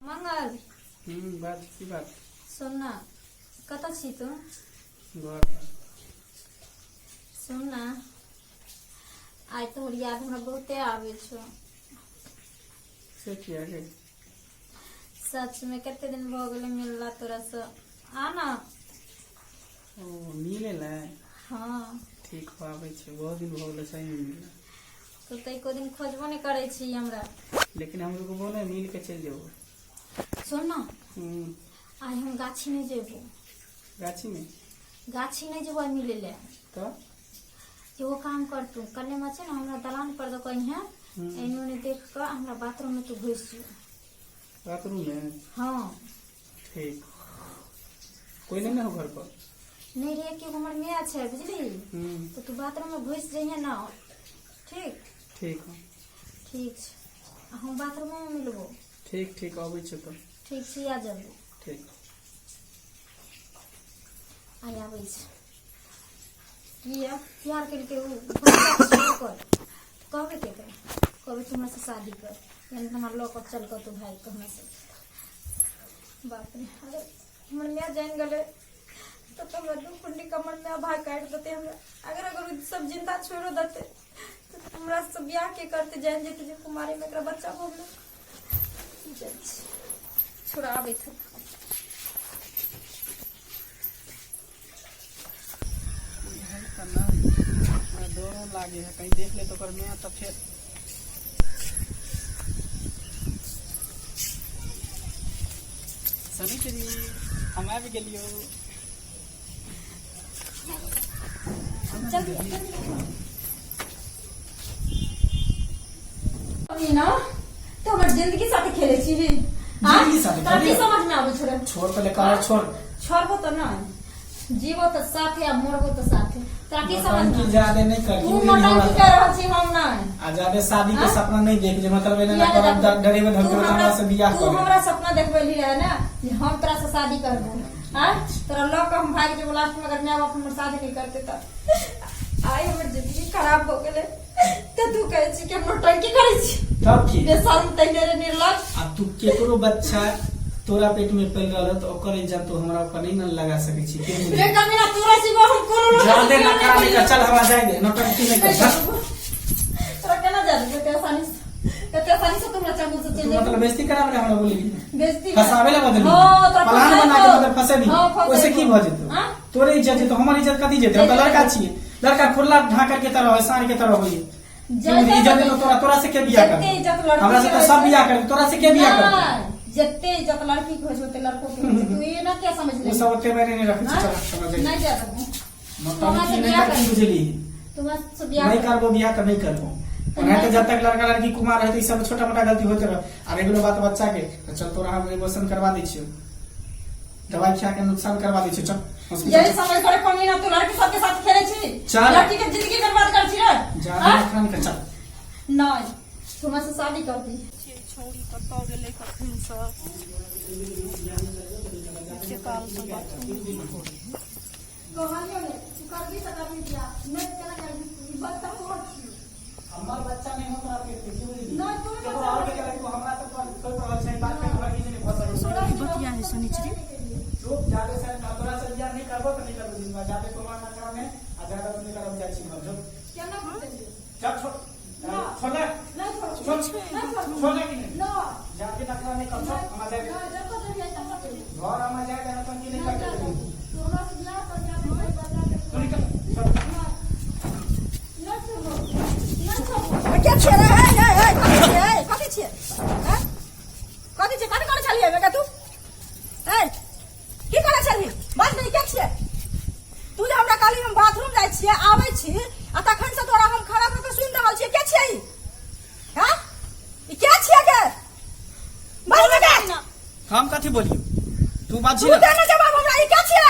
मंगल बात की बात सुन ना कतऽ छी तू घर पर। सुन ना आइ तोहर याद हमरा बहुते आवे छो। से किया गे? सच में कते दिन भ गेले मिलला तोरा से। आ ना ओ मिले ला? हाँ ठीक हो आवे छे, बहुत दिन हो गेले सही में मिलला। तो एको दिन खोजबो नहीं करे छी हमरा। लेकिन हम लोग बोले मिल के चल जाओ। सुन ना आज हम गाछी नहीं जेबो। गाछी में? गाछी नहीं जेबो मिले ले। तो एगो काम कर तू कन्ने में छे ना हमरा दलान पर दो कहीं है एने ओने देख कर हमरा बाथरूम में तू घुस जो। बाथरूम में? हाँ ठीक। कोई नहीं ना हो घर पर? नहीं रे कि हमर मियाँ छे बुझली। तो तू बाथरूम में घुस जाइए ना। ठीक ठीक हो। ठीक छे हम बाथरूम में मिलबो। ठीक ठीक आवे छे तो। ठीक छे आ जल्दी। ठीक आई आवे छे। किया प्यार करके वो कर कहबे के कर कहबे तुमरा से शादी कर यानी तुम्हारा लोग चल कर तू भाई कहना से। बाप रे अरे हमर मियाँ जान गले तो हमरा दू कुंडी कमर में भाई काट देते हमरा। अगर सब जिंदा छोड़ देते तो हमरा सब ब्याह के करते जान जेते जे कुमारी में एकरा बच्चा हो गेल। छोड़ा आवे थे दोनों लागे है, कहीं देख ले तो कर मैं तो फिर सभी तेरी हम आ भी गेलियो। ना तो हमर जिंदगी साथे खेले छी रे। जिंदगी साथे तोरा की खेले? समझ में आवे छोरे? छोड़ पहले कलर छोड़। छोड़बो तो ना जीवो तो साथे आ मरबो तो साथे। तोरा की समझ नौटंकी में? ज्यादा नहीं कर। तू नौटंकी कर रहल छी हम ना। आ ज्यादा शादी के सपना नहीं देख जे मतलब एना किया करब देख- डरे में तू धमके हमरा- हमरा से बियाह तू कर। हमरा सपना देखबेली है ना कि हम तोरा से शादी करबो। हां तोरा लोग हम भाग जे लास्ट में अगर मां बाप हमर शादी नहीं करते त आई हमर जिंदगी खराब हो गेले। त तू कहे छी कि हम नौटंकी करे छी तब की? बेशर्म तैने रे निर्लज। आ तू केकरो बच्चा तोरा पेट में पल रहल तो ओकर इज्जत तो हमरा ऊपर नहीं न लगा सके छी के रे कमीना तोरा सिवा हम कोनो ज्यादा ना करा ले चल हवा जाए दे नौटंकी नहीं कर। तोरा केना जाने कते आसानी से तुमरा चांगू से चल तू मतलब बेइज्जती करावे हमरा बोली बेइज्जती फसावे ला बदल हां तोरा प्लान बना के मतलब फसे भी हां, फंसे ओसे की तो। भ जेतो? हां? तोरे इज्जत तो हमारी इज्जत कथी जेते? हम तो लड़का छी। लड़का खुला ढाकर के तरह है, सार के तरह होई। जैसे इज्जत तो तोरा से के बियाह कर? जते इज्जत लड़की हमरा से तो के सब होय बियाह कर, तोरा से के बियाह कर? हां, जते इज्जत लड़की को होते लड़कों के होते। तू ये ना क्या समझ ले? वो सब ओते मेरे नहीं रखे हां? चल समझ ले। नहीं जा रहा नौटंकी नहीं करती बुझली। तुम्हारे से ब्याह नहीं करबो बियाह तो नहीं करबो। और नहीं तो जब तक लड़का लड़की कुमार है तो सब छोटा मोटा गलती होते रह। और एगो बात बच्चा के तो चल तोरा हम एबोशन करवा दै छियो, दवाई खा के नुकसान करवा दै छियो। चल हॉस्पिटल यही समझ करे कमी ना तू लड़की सबके साथ खेले छी। चल। लड़की के जिंदगी बर्बाद कर छी रे। जा हां? खान के चल। नहीं तुम्हारे से शादी कर दी। छोड़ी कतौ गेलै कखन से के काल से कहानियों में तू कर भी सका भी दिया नहीं चला कर बच्चा मोर छी। हमार बच्चा नहीं होता आपके क्यों नहीं? नहीं तू तो और के करे को हमरा तो कोई प्रॉब्लम नहीं। बात के लड़की नहीं फंसा। सोना बतिया है शनिचरी चुप जाके से तोरा से बियाह नहीं करबो तो नहीं करबो। दिन में जाके कुमार ना करब में आ ज्यादा तुम नहीं करब जाई छी मत जो। क्या ना बोलते चल छोड़। ना। छोड़ ले। नहीं छोड़ छोड़। नहीं छोड़ छोड़ ले कि नहीं? ना जाके टकरा नहीं कर छोड़। हम जाए ना जब तक ये तब तक घर हम जाए तो नौटंकी नहीं करते। तुम्हारा से ब्याह कर दिया तो भाई बता के तू निकल छोड़। ना छोड़ो ना छोड़ो। क्या छे रे ए कथि छे हैं कथि छे कथि करे छलिए बेटा तू ए की करे छलिए बात नहीं क्या छे तू जे हमरा काली हम बाथरूम जाय छिए आबै छी आ तखन से तोरा हम खड़ा क के सुन रहल छिए के छे ई हैं ई क्या छे के बात में हम कथी बोलियो? तू बात तू दे ना जवाब हमरा ई क्या छे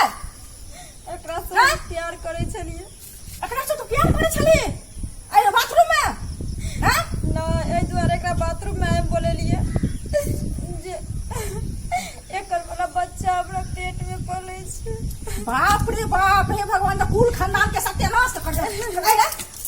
एकरा से प्यार करे छलिए एकरा से तू प्यार करे छलिए ए बाथरूम में हैं ना ए दुआरे एकरा बाथरूम में आए बोले लिए जे एकर वाला बच्चा हमरा पेट में पले छै। बाप रे भगवान का कुल खानदान के सत्यानाश कर दे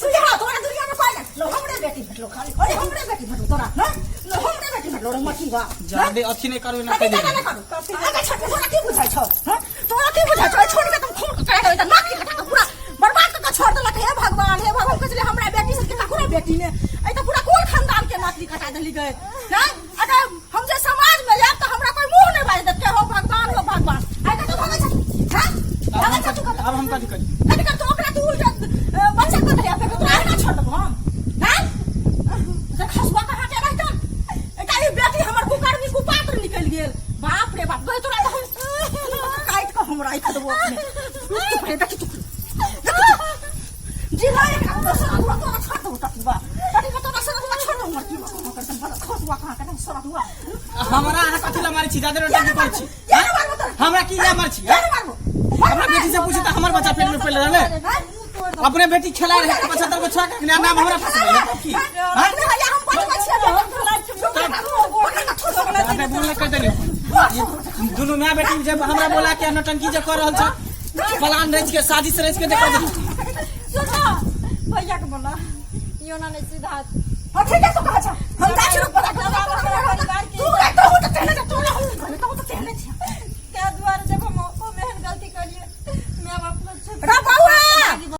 तू यहाँ तोरा दुनिया में पाए लो हमरे बेटी भेटलो खाली अरे हमरे बेटी भेटलो तोरा ना लो हमरे बेटी लो रे मठी बा जादे अथी नहीं करू ना कथी कह ना करू आगे छट तोरा की बुझाइ छ हां तोरा की बुझाइ छ छोड़ के तुम खून काट दे नाक के काट पूरा बर्बाद कर छोड़ देलक हे भगवान कहले हमरा बेटी से के ककरो बेटी ने ए त पूरा कोन खानदान के नाक काटा देली गए हां अगर हम जे समाज में लेब त हमरा कोई मुंह नहीं बाज देते हो भगवान आई त तू भागे छ हां भागे छ तू अब हम कथी करी कथी कर तो ओकरा तू उल्टा बच्चा को दे पे तोरा ना छोड़ दब हम हां जे खसवा कहां के रहता एकाई बेटी हमर कुकर में कुपात्र निकल गेल बाप रे बाप गए तोरा काट के हमरा आई खदबो अपने देखि तू जी भाई का तो सरा तो छोड़ दो तकबा कथी का तो सरा छोड़ दो मर की करतन बड़ा खसवा कहां के सरा हुआ हमरा अहाँ कथी ला मारी छी जादे रोटी कर छी या मारबो तो हमरा की ला मार छी या मारबो हमरा बेटी से पूछी त हमर बच्चा पेट में पहले रहले अपने बेटी खेला रहे 75 बच्चा के नाम हमरा फंस गए तब की हां हम पांच बच्चे अबे बोलने कर देली दोनों मां बेटी जब हमरा बोला के नौटंकी जे कर रहल छ प्लान रच के साजिश रच के देखा देती सुनो भैया के बोला यो ना नहीं सीधा ठीक है तो कहा